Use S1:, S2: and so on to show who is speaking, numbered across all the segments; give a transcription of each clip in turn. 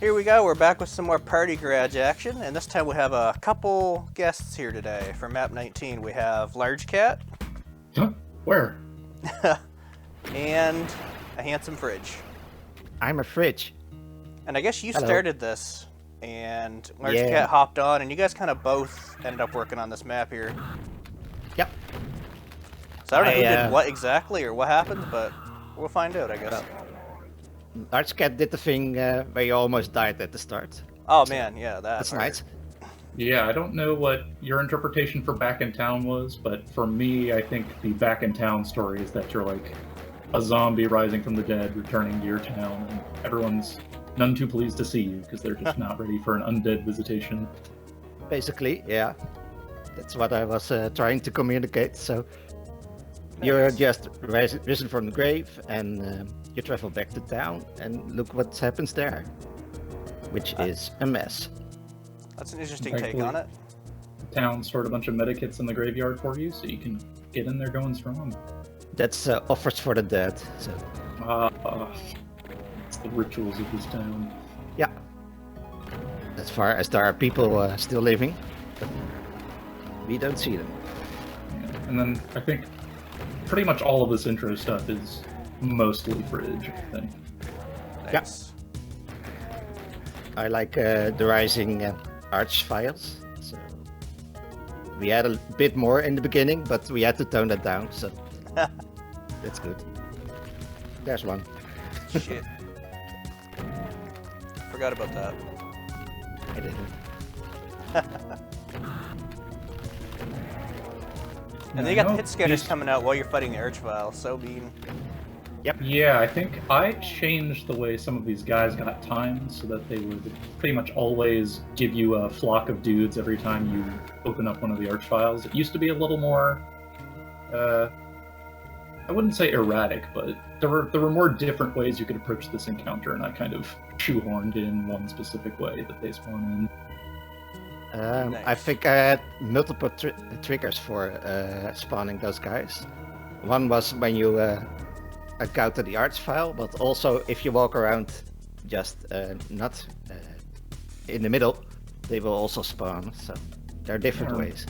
S1: Here we go, we're back with some more Party Garage action, and this time we have a couple guests here today. For map 19, we have Large Cat.
S2: Huh? Where?
S1: And a handsome fridge.
S3: I'm a fridge.
S1: And I guess you
S3: Hello.
S1: started this, and Large Cat hopped on, and you guys kind of both ended up working on this map here.
S3: Yep.
S1: So I don't know who did what exactly or what happened, but we'll find out, I guess.
S3: Large Cat did the thing where you almost died at the start.
S1: Oh man, yeah,
S3: That's nice.
S2: Yeah, I don't know what your interpretation for Back in Town was, but for me, I think the Back in Town story is that you're like a zombie rising from the dead, returning to your town, and everyone's none too pleased to see you because they're just not ready for an undead visitation.
S3: Basically, yeah. That's what I was trying to communicate. So you're just risen from the grave, and you travel back to town, and look what happens there, which is a mess.
S1: That's an interesting take on it.
S2: The town stored a bunch of medikits in the graveyard for you, so you can get in there going strong.
S3: That's offers for the dead. So
S2: it's the rituals of this town.
S3: yeah. As far as there are people still living, but we don't see them.
S2: Yeah. And then I think pretty much all of this intro stuff is mostly fridge, I think.
S1: Nice.
S3: I like the rising arch files. So we had a bit more in the beginning, but we had to tone that down. So that's good. There's one.
S1: Shit. Forgot about that.
S3: I didn't.
S1: And then you got the hit scanners coming out while you're fighting the Archvile, so mean.
S3: Yep.
S2: Yeah, I think I changed the way some of these guys got timed so that they would pretty much always give you a flock of dudes every time you open up one of the arch files. It used to be a little more, I wouldn't say erratic, but there were more different ways you could approach this encounter, and I kind of shoehorned in one specific way that they spawn in.
S3: Nice. I think I had multiple triggers for spawning those guys. One was when you encounter the arch file, but also if you walk around just not in the middle, they will also spawn. So there are different ways.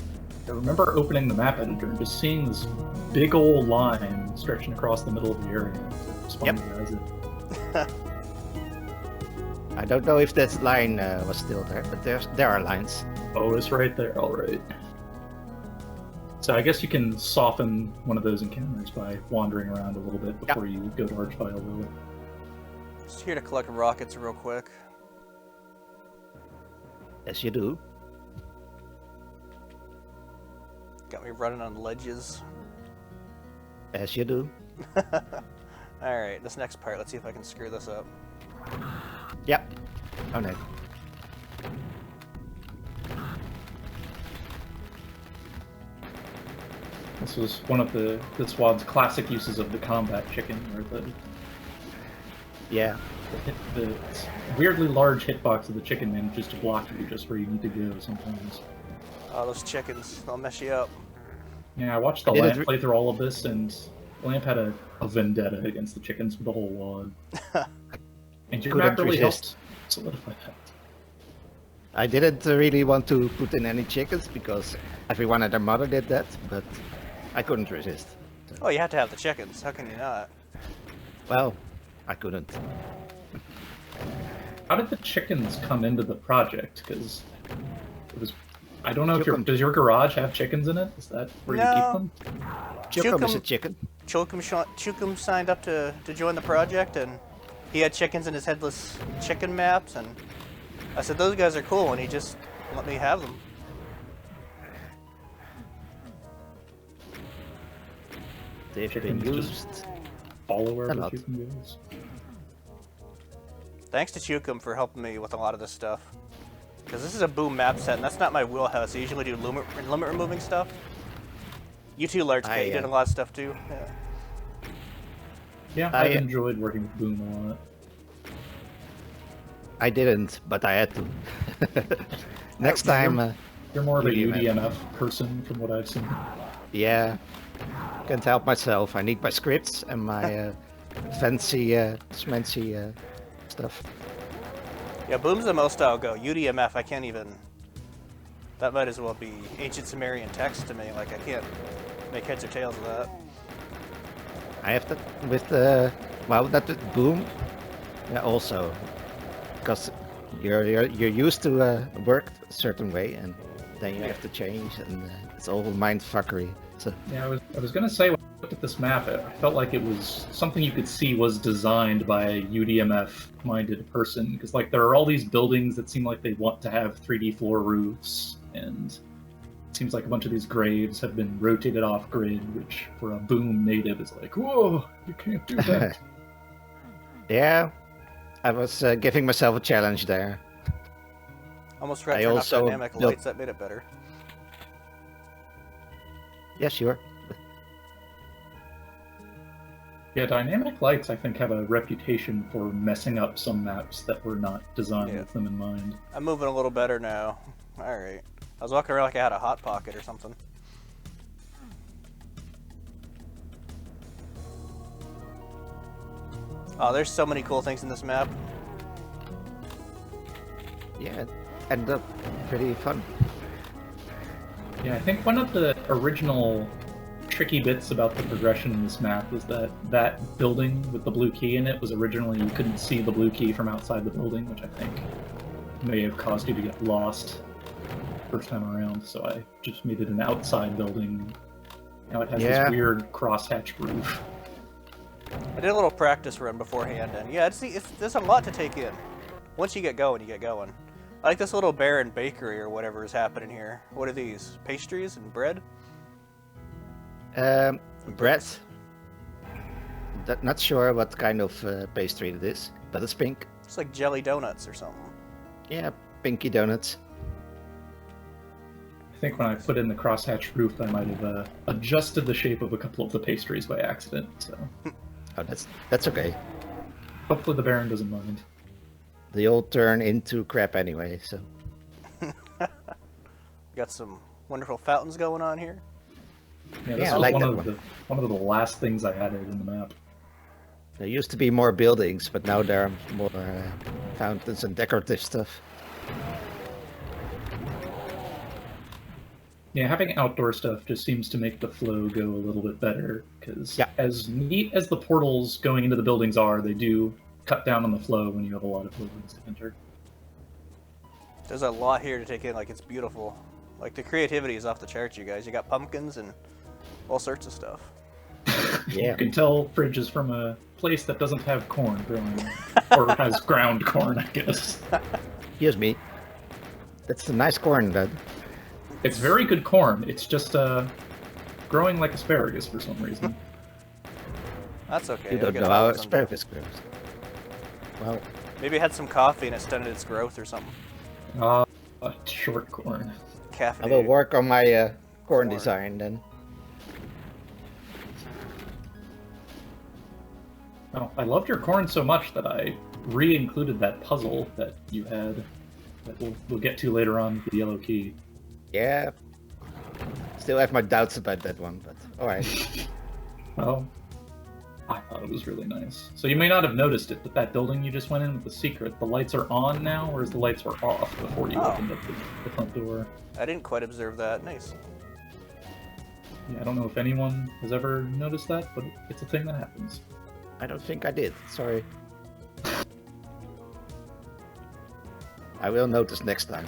S2: I remember opening the map editor and just seeing this big old line stretching across the middle of the area. Spawning guys in.
S3: I don't know if that line was still there, but there are lines.
S2: Oh, it's right there, all right. So I guess you can soften one of those encounters by wandering around a little bit before you go to Archvile Villa.
S1: Just here to collect rockets real quick.
S3: Yes, you do.
S1: Got me running on ledges.
S3: As you do.
S1: Alright, this next part, let's see if I can screw this up.
S3: Yep. Oh no.
S2: This was one of the squad's classic uses of the combat chicken, where
S3: Yeah.
S2: the weirdly large hitbox of the chicken manages to block you just where you need to go sometimes.
S1: Oh, those chickens, they'll mess you up.
S2: Yeah, I watched the Lamp play through all of this, and Lamp had a vendetta against the chickens with the whole wad. And your map really helped solidify that.
S3: I didn't really want to put in any chickens because everyone and their mother did that, but I couldn't resist. So.
S1: Oh, you have to have the chickens. How can you not?
S3: Well, I couldn't.
S2: How did the chickens come into the project? Because it was... I don't know if does your garage have chickens in it? Is that where you keep them?
S3: Chukum is a chicken.
S1: Chukum signed up to join the project, and he had chickens in his headless chicken maps, and I said, those guys are cool, and he just let me have them.
S3: They've been used.
S2: Follow wherever Chukum goes.
S1: Thanks to Chukum for helping me with a lot of this stuff. Because this is a boom map set, and that's not my wheelhouse. I usually do limit removing stuff. You too, Large Cat, you did a lot of stuff too.
S2: Yeah, I enjoyed working with Boom a lot.
S3: I didn't, but I had to. Next time...
S2: You're more of a UDMF person from what I've seen.
S3: Yeah. Can't help myself. I need my scripts and my fancy, smancy stuff.
S1: Yeah, boom's the most I'll go. UDMF, I can't even... That might as well be ancient Sumerian text to me. Like, I can't make heads or tails of that.
S3: I have that with the... Well, that with boom. Yeah, also. Because you're used to work a certain way, and then you have to change, and it's all mindfuckery. So
S2: Yeah, I was gonna say when I looked at this map, I felt like it was something you could see was designed by a UDMF-minded person, because like there are all these buildings that seem like they want to have 3D floor roofs, and it seems like a bunch of these graves have been rotated off grid, which for a boom native is like, whoa, you can't do that.
S3: yeah, I was giving myself a challenge there.
S1: Almost forgot
S3: I
S1: to turn off
S3: also
S1: dynamic
S3: built-
S1: lights. That made it better.
S3: Yeah, sure.
S2: Yeah, dynamic lights I think have a reputation for messing up some maps that were not designed with them in mind.
S1: I'm moving a little better now. Alright. I was walking around like I had a hot pocket or something. Oh, there's so many cool things in this map.
S3: Yeah, it ended up pretty fun.
S2: Yeah, I think one of the original tricky bits about the progression in this map was that that building with the blue key in it was originally you couldn't see the blue key from outside the building, which I think may have caused you to get lost first time around. So I just made it an outside building. Now it has this weird crosshatch roof.
S1: I did a little practice run beforehand, and yeah, there's a lot to take in. Once you get going, you get going. I like this little Baron bakery or whatever is happening here. What are these? Pastries and bread?
S3: Bread. Not sure what kind of pastry it is, but it's pink.
S1: It's like jelly donuts or something.
S3: Yeah, pinky donuts.
S2: I think when I put in the crosshatch roof, I might have adjusted the shape of a couple of the pastries by accident. So,
S3: oh, that's okay.
S2: Hopefully the Baron doesn't mind.
S3: They all turn into crap anyway, so.
S1: Got some wonderful fountains going on here.
S2: Yeah, this was
S3: I like
S2: one
S3: that
S2: of one of the last things I added in the map.
S3: There used to be more buildings, but now there are more fountains and decorative stuff.
S2: Yeah, having outdoor stuff just seems to make the flow go a little bit better, because as neat as the portals going into the buildings are, they do cut down on the flow when you have a lot of buildings to enter.
S1: There's a lot here to take in, like it's beautiful. Like the creativity is off the charts, you guys. You got pumpkins and all sorts of stuff.
S3: Yeah.
S2: You can tell Fridge is from a place that doesn't have corn growing, or has ground corn, I guess.
S3: Excuse me. That's a nice corn, bud.
S2: It's very good corn. It's just growing like asparagus for some reason.
S1: That's okay.
S3: You
S1: it'll
S3: don't
S1: get
S3: know how
S1: better someday.
S3: asparagus grows. Well,
S1: Maybe it had some coffee and it stunted its growth or something.
S2: Short corn.
S1: Caffeinated.
S3: I will work on my corn design then.
S2: Oh, I loved your corn so much that I re-included that puzzle that you had that we'll get to later on with the yellow key.
S3: Yeah. Still have my doubts about that one, but alright.
S2: Well, I thought it was really nice. So you may not have noticed it, but that building you just went in with the secret, the lights are on now, whereas the lights were off before you opened up the front door.
S1: I didn't quite observe that. Nice.
S2: Yeah, I don't know if anyone has ever noticed that, but it's a thing that happens.
S3: I don't think I did, sorry. I will notice next time.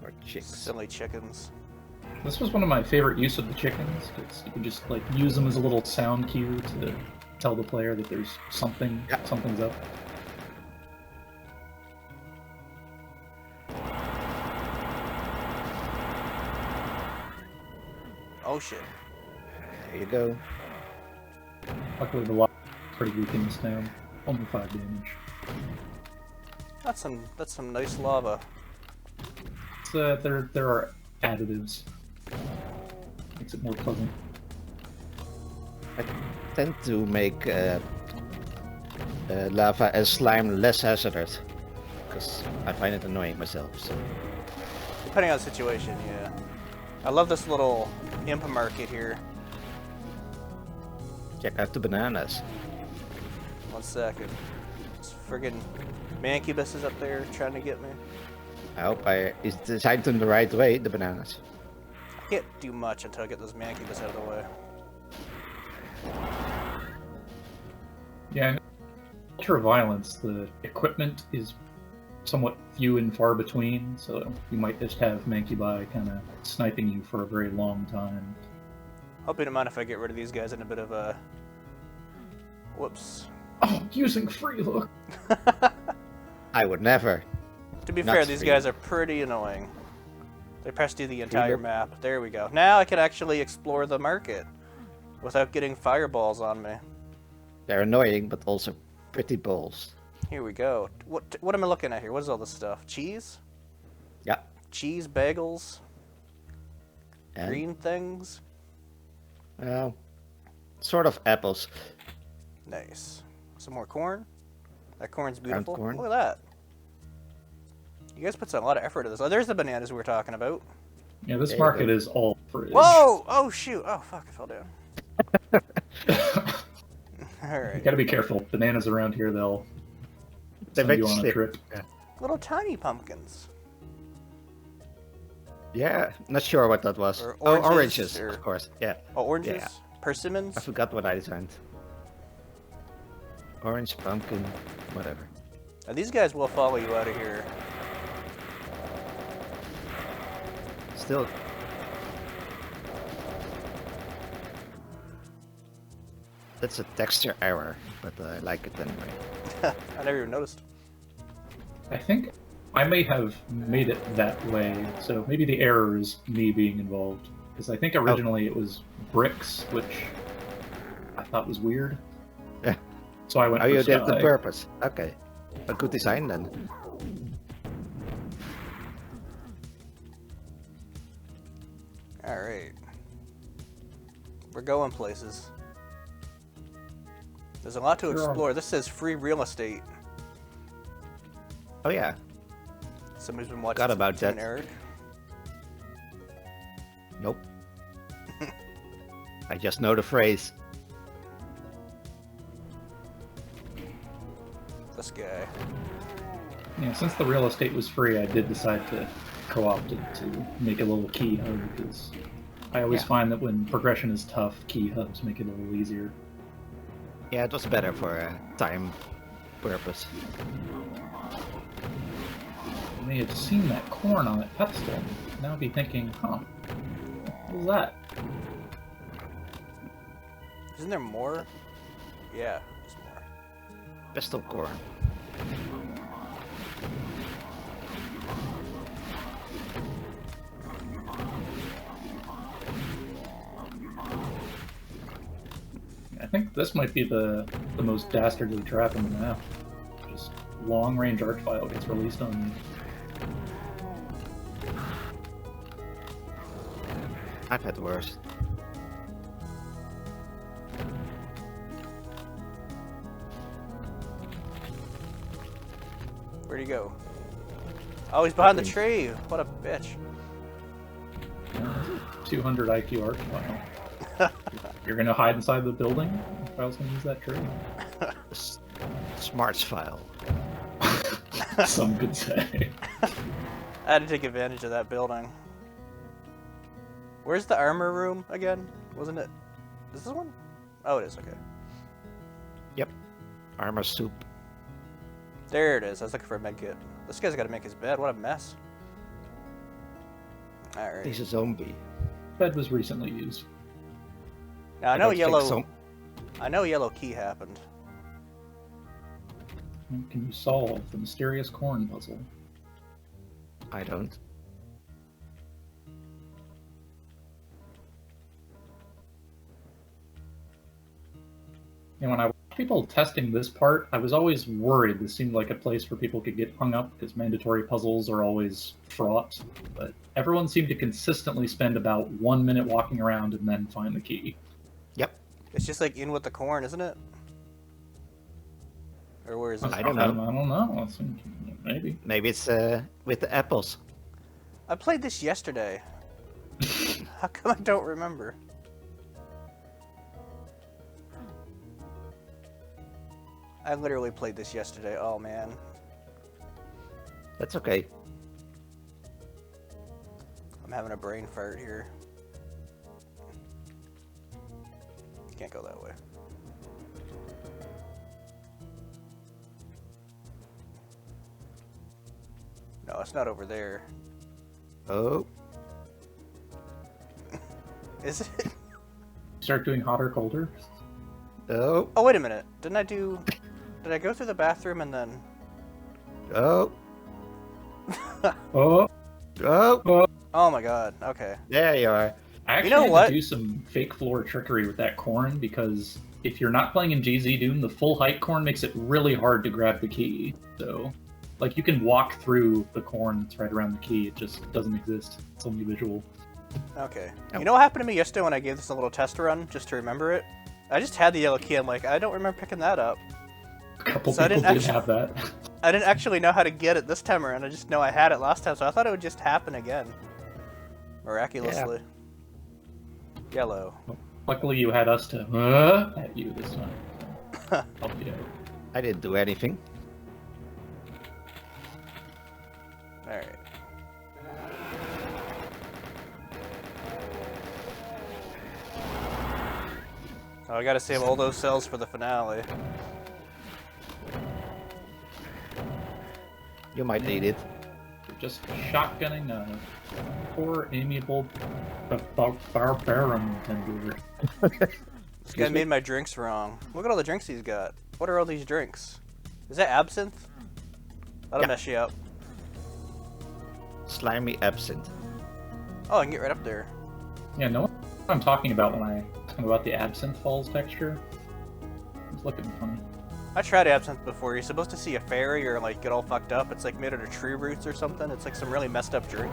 S3: More chicks.
S1: Silly chickens.
S2: This was one of my favorite use of the chickens, because you can just like use them as a little sound cue to tell the player that there's something's up.
S1: Oh shit.
S3: There you go.
S2: Luckily the lava is pretty weak in this town. Only 5 damage.
S1: That's some nice lava.
S2: It's, there are additives. Makes it more pleasant.
S3: I tend to make lava and slime less hazardous, because I find it annoying myself. So.
S1: Depending on the situation, yeah. I love this little imp market here.
S3: Check out the bananas.
S1: 1 second. This friggin' Mancubus is up there trying to get me.
S3: I hope it's designed in the right way, the bananas.
S1: I can't do much until I get those Mancubus out of the way.
S2: Yeah, in Ultra Violence, the equipment is somewhat few and far between, so you might just have Mancubi kind of sniping you for a very long time.
S1: Hope you don't mind if I get rid of these guys in a bit of a... Whoops.
S2: Oh, using free look.
S3: I would never.
S1: To be
S3: Not
S1: fair, these
S3: free.
S1: guys are pretty annoying. They press do the entire map. There we go. Now I can actually explore the market without getting fireballs on me.
S3: They're annoying, but also pretty balls.
S1: Here we go. What am I looking at here? What is all this stuff? Cheese?
S3: Yeah.
S1: Cheese bagels?
S3: And,
S1: Green things?
S3: well, sort of apples.
S1: Nice. Some more corn? That corn's
S3: Ground
S1: beautiful.
S3: corn.
S1: Look at that. You guys put a lot of effort into this. Oh, there's the bananas we were talking about.
S2: Yeah, this
S3: There you
S2: market
S3: go.
S2: is all fridge.
S1: Whoa! Oh, shoot. Oh, fuck. I fell down.
S2: You
S1: Alright.
S2: gotta be careful. Bananas around here, they'll
S3: They
S2: send
S3: make
S2: you on a
S3: slip.
S2: trip.
S1: Little tiny pumpkins.
S3: Yeah, not sure what that was.
S1: Or
S3: Oh,
S1: oranges,
S3: oranges,
S1: or-
S3: of course. Yeah,
S1: Oh, oranges?
S3: Yeah.
S1: Persimmons?
S3: I forgot what I designed. Orange, pumpkin, whatever.
S1: Now, these guys will follow you out of here.
S3: Still, that's a texture error, but I like it anyway.
S1: I never even noticed.
S2: I think I may have made it that way, so maybe the error is me being involved. Because I think originally it was bricks, which I thought was weird.
S3: Yeah.
S2: So I went
S3: Oh,
S2: for
S3: you did it
S2: sky.
S3: on purpose. Okay. A good design then.
S1: Alright. We're going places. There's a lot to
S2: Sure.
S1: explore. This says free real estate.
S3: Oh yeah.
S1: Somebody's been watching
S3: Forgot about
S1: Tim
S3: that.
S1: and Eric.
S3: Nope. I just know the phrase.
S1: This guy.
S2: Yeah, since the real estate was free, I did decide to co-opt it to make a little key hub, because I always
S3: Yeah.
S2: find that when progression is tough, key hubs make it a little easier.
S3: Yeah, it was better for time purpose.
S2: I may have seen that corn on that pedestal. Now I'd be thinking, huh, what was that?
S1: Isn't there more? Yeah, there's more.
S3: Pistol corn.
S2: I think this might be the most dastardly trap in the map. Just long-range archvile gets released on you.
S3: I've had worse.
S1: Where'd he go? Oh, he's behind the tree. What a bitch.
S2: 200 IQ archvile. You're gonna hide inside the building? If I was gonna use that tree.
S3: Smarts file.
S2: Some could say.
S1: I had to take advantage of that building. Where's the armor room again? Wasn't it? Is this one? Oh, it is. Okay.
S3: Yep. Armor soup.
S1: There it is. I was looking for a medkit. This guy's got to make his bed. What a mess. Alright.
S3: He's a zombie.
S2: Bed was recently used.
S1: Now, I know
S3: don't think
S1: yellow.
S3: so.
S1: I know yellow key happened.
S2: Can you solve the mysterious corn puzzle?
S3: I don't.
S2: And when I watched people testing this part, I was always worried. This seemed like a place where people could get hung up because mandatory puzzles are always fraught. But everyone seemed to consistently spend about 1 minute walking around and then find the key.
S3: Yep.
S1: It's just like in with the corn, isn't it? Or where is it?
S3: I don't know.
S2: I don't know. Maybe.
S3: Maybe it's with the apples.
S1: I played this yesterday. How come I don't remember? I literally played this yesterday. Oh man.
S3: That's okay.
S1: I'm having a brain fart here. Can't go that way. No, it's not over there.
S3: Oh.
S1: Is it?
S2: Start doing hotter, colder.
S3: Oh.
S1: Oh, wait a minute. Did I go through the bathroom and then...
S3: Oh.
S2: Oh.
S3: Oh.
S1: Oh my god, okay.
S3: There you are.
S2: I actually
S1: You know
S2: had
S1: what?
S2: to do some fake floor trickery with that corn because if you're not playing in GZ Doom, the full height corn makes it really hard to grab the key. So, like, you can walk through the corn that's right around the key. It just doesn't exist. It's only visual.
S1: Okay.
S3: Oh.
S1: You know what happened to me yesterday when I gave this a little test run, just to remember it? I just had the yellow key, I'm like, I don't remember picking that up.
S2: A couple
S1: So I
S2: people
S1: didn't
S2: did have that.
S1: I didn't actually know how to get it this time around, I just know I had it last time, so I thought it would just happen again. Miraculously. Yellow.
S2: Luckily, you had us to at you this time. Help you out.
S3: I didn't do anything.
S1: Alright. Oh, I gotta save all those cells for the finale.
S3: You might need it.
S2: You're just shotgunning a poor, amiable barbarian tender.
S1: This guy made my drinks wrong. Look at all the drinks he's got. What are all these drinks? Is that absinthe? That'll mess you up.
S3: Slimy absinthe.
S1: Oh, I can get right up there.
S2: Yeah, no one knows what I'm talking about when I talk about the absinthe falls texture. It's looking funny.
S1: I tried absinthe before. You're supposed to see a fairy or like get all fucked up. It's like made out of tree roots or something. It's like some really messed up drink.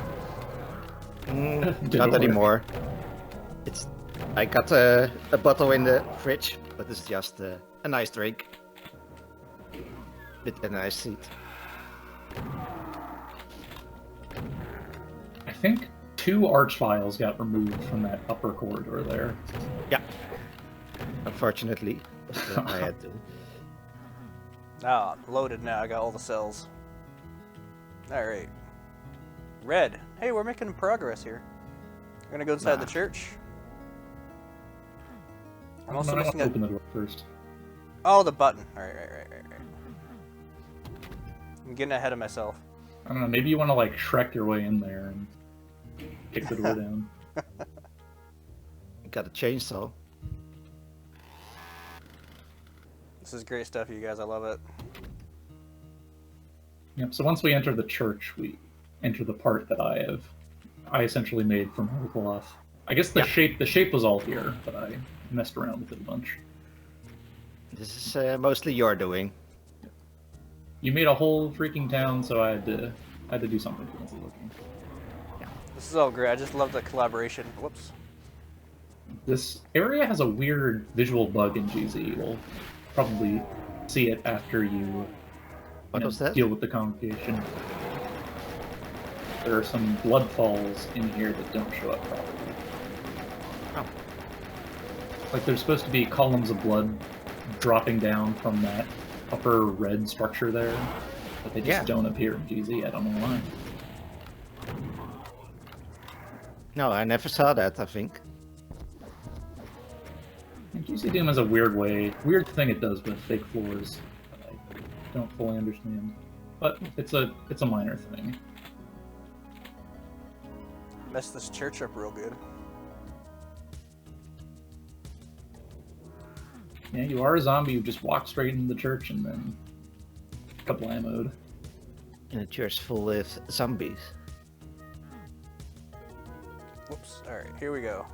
S3: Not anymore. It's. I got a bottle in the fridge, but it's just a nice drink with a nice seat.
S2: I think 2 arch files got removed from that upper corridor there.
S3: Yeah. Unfortunately, I had to.
S1: Ah, I'm loaded now. I got all the cells. Alright. Red. Hey, we're making progress here. We're gonna go inside the church. I'm also missing
S2: open the door first.
S1: Oh, the button. Alright. I'm getting ahead of myself.
S2: I don't know, maybe you want to like Shrek your way in there and kick the door down.
S3: Got a chainsaw.
S1: This is great stuff, you guys. I love it.
S2: Yep, so once we enter the church, we enter the part that I essentially made from Olaf. I guess the shape was all here, but I messed around with it a bunch.
S3: This is mostly your doing.
S2: You made a whole freaking town, so I had to do something fancy looking.
S1: This is all great. I just love the collaboration. Whoops.
S2: This area has a weird visual bug in GZ. You'll probably see it after you, deal with the congregation. There are some blood falls in here that don't show up properly.
S3: Oh.
S2: Like there's supposed to be columns of blood dropping down from that upper red structure there, but they just don't appear in GZ. I don't know why.
S3: No, I never saw that, I think.
S2: GZ Doom has a weird thing it does with fake floors that I don't fully understand. But it's a minor thing.
S1: Messed this church up real good.
S2: Yeah, you are a zombie who just walked straight into the church and then kablamoed.
S3: In a church full with zombies.
S1: Whoops. Alright, here we go.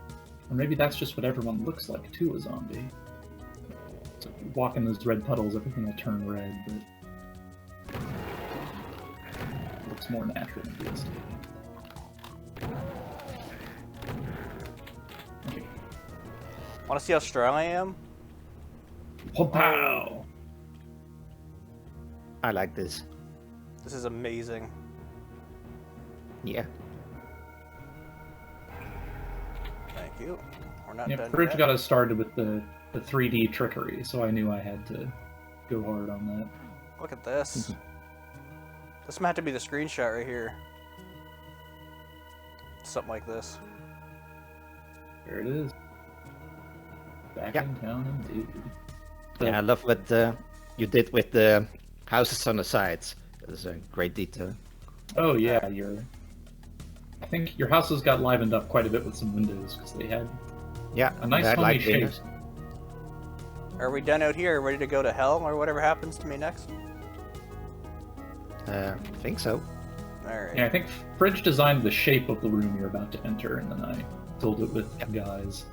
S2: Or maybe that's just what everyone looks like to a zombie. So if you walk in those red puddles, everything will turn red, but it looks more natural and realistic. Okay.
S1: Want to see how strong I am?
S2: Pow!
S3: I like this.
S1: This is amazing.
S3: Yeah.
S1: Thank you. We're not
S2: Yeah,
S1: done
S2: Bridge
S1: yet.
S2: got us started with the 3D trickery, so I knew I had to go hard on that.
S1: Look at this. This might have to be the screenshot right here. Something like this.
S2: There it is. Back
S3: Yep.
S2: in town indeed.
S3: Yeah, I love what you did with the houses on the sides. It's a great detail.
S2: Oh yeah, I think your houses got livened up quite a bit with some windows because they had
S3: Yeah,
S2: a nice
S3: I
S2: homey
S3: like
S2: shape.
S3: windows.
S1: Are we done out here? Ready to go to hell or whatever happens to me next?
S3: I think so.
S1: Alright.
S2: Yeah, I think Fridge designed the shape of the room you're about to enter, and then I filled it with
S3: Yep.
S2: guys.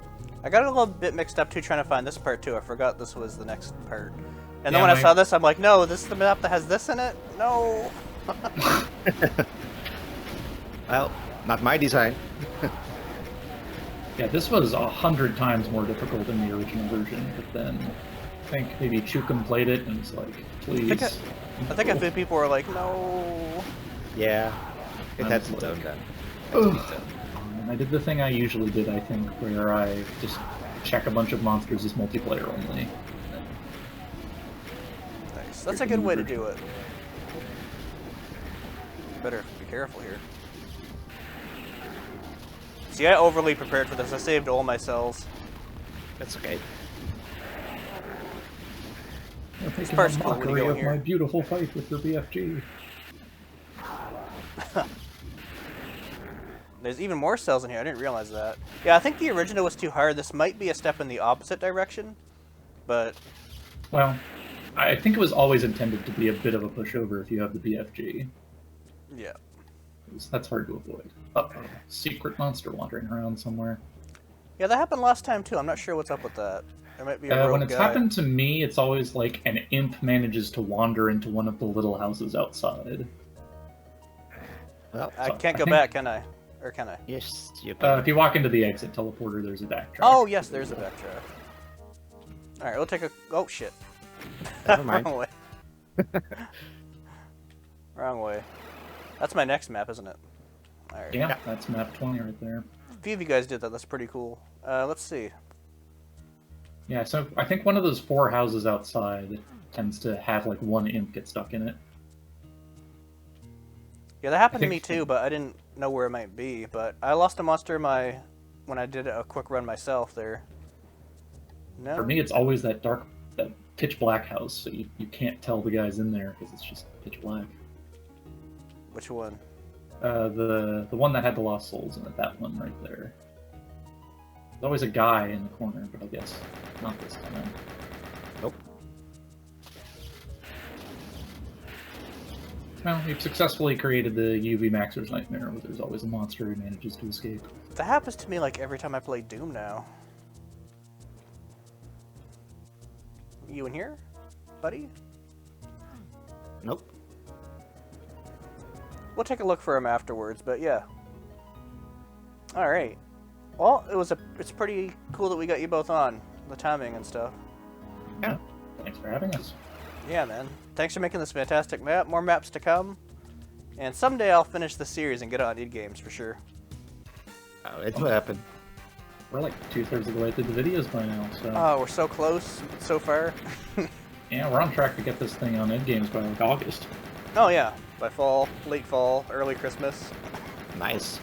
S1: I got a little bit mixed up too trying to find this part too. I forgot this was the next part. And then
S2: Yeah,
S1: when I
S2: my-
S1: saw this, I'm like, no, this is the map that has this in it? No!
S3: Well, not my design.
S2: Yeah, this was 100 times more difficult than the original version, but then I think maybe Chukum played it and was like, please.
S1: I think a few people were like, no.
S3: Yeah, it
S2: I
S3: had
S2: was
S3: to
S2: like,
S3: tone down.
S2: Ugh. And I did the thing I usually did, I think, where I just check a bunch of monsters as multiplayer only.
S1: Nice. That's a good way to do it. Better be careful here. See, I overly prepared for this. I saved all my cells.
S3: That's okay.
S2: You're making
S1: part's
S2: a
S1: cool when you
S2: mockery
S1: go in
S2: of
S1: here.
S2: my beautiful fight with your BFG.
S1: There's even more cells in here. I didn't realize that. Yeah, I think the original was too hard. This might be a step in the opposite direction, but
S2: Well, I think it was always intended to be a bit of a pushover if you have the BFG.
S1: yeah.
S2: That's hard to avoid. Uh-oh. Secret monster wandering around somewhere.
S1: Yeah, that happened last time too. I'm not sure what's up with that. There might be a rogue
S2: When it's
S1: guy.
S2: happened to me, it's always like an imp manages to wander into one of the little houses outside.
S3: Well,
S1: I
S2: So,
S1: can't
S2: I
S1: go
S2: think-
S1: back, can I? Or can I?
S3: yes, you can.
S2: If you walk into the exit teleporter, there's a backtrack.
S1: Oh, yes, there's a backtrack. Alright, we'll take a... Oh, shit.
S3: Never mind.
S1: Wrong way. Wrong way. That's my next map, isn't it? Alright.
S2: Yeah, that's map 20 right there.
S1: A few of you guys did that. That's pretty cool. Let's see.
S2: Yeah, so I think one of those 4 houses outside tends to have like one imp get stuck in it.
S1: Yeah, that happened to
S2: I
S1: me
S2: think-
S1: too, but I didn't know where it might be. But I lost a monster in my... when I did a quick run myself there. No?
S2: For me, it's always that dark, that pitch black house, so you can't tell the guys in there because it's just pitch black.
S1: Which one?
S2: The one that had the lost souls in it, that one right there. There's always a guy in the corner, but I guess not this time.
S3: Nope.
S2: Well, we've successfully created the UV Maxer's Nightmare, where there's always a monster who manages to escape.
S1: That happens to me like every time I play Doom now. You in here, buddy?
S3: Nope.
S1: We'll take a look for him afterwards, but yeah. Alright. Well, it's pretty cool that we got you both on. The timing and stuff.
S3: Yeah.
S2: Thanks for having us.
S1: Yeah, man. Thanks for making this fantastic map. More maps to come. And someday I'll finish the series and get on id Games for sure.
S3: Oh, it will happen.
S2: We're like 2/3 of the way through the videos by now, so
S1: Oh, we're so close so far.
S2: yeah, we're on track to get this thing on Ed Games by like August.
S1: Oh yeah, by fall, late fall, early Christmas.
S3: Nice.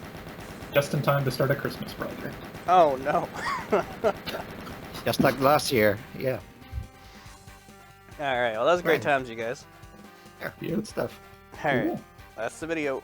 S2: Just in time to start a Christmas project.
S1: Oh no.
S3: Just like last year. Yeah.
S1: Alright, well that was great
S3: Right.
S1: times, you guys.
S3: Yeah. Good stuff.
S1: Alright,
S2: Cool.
S1: that's the video.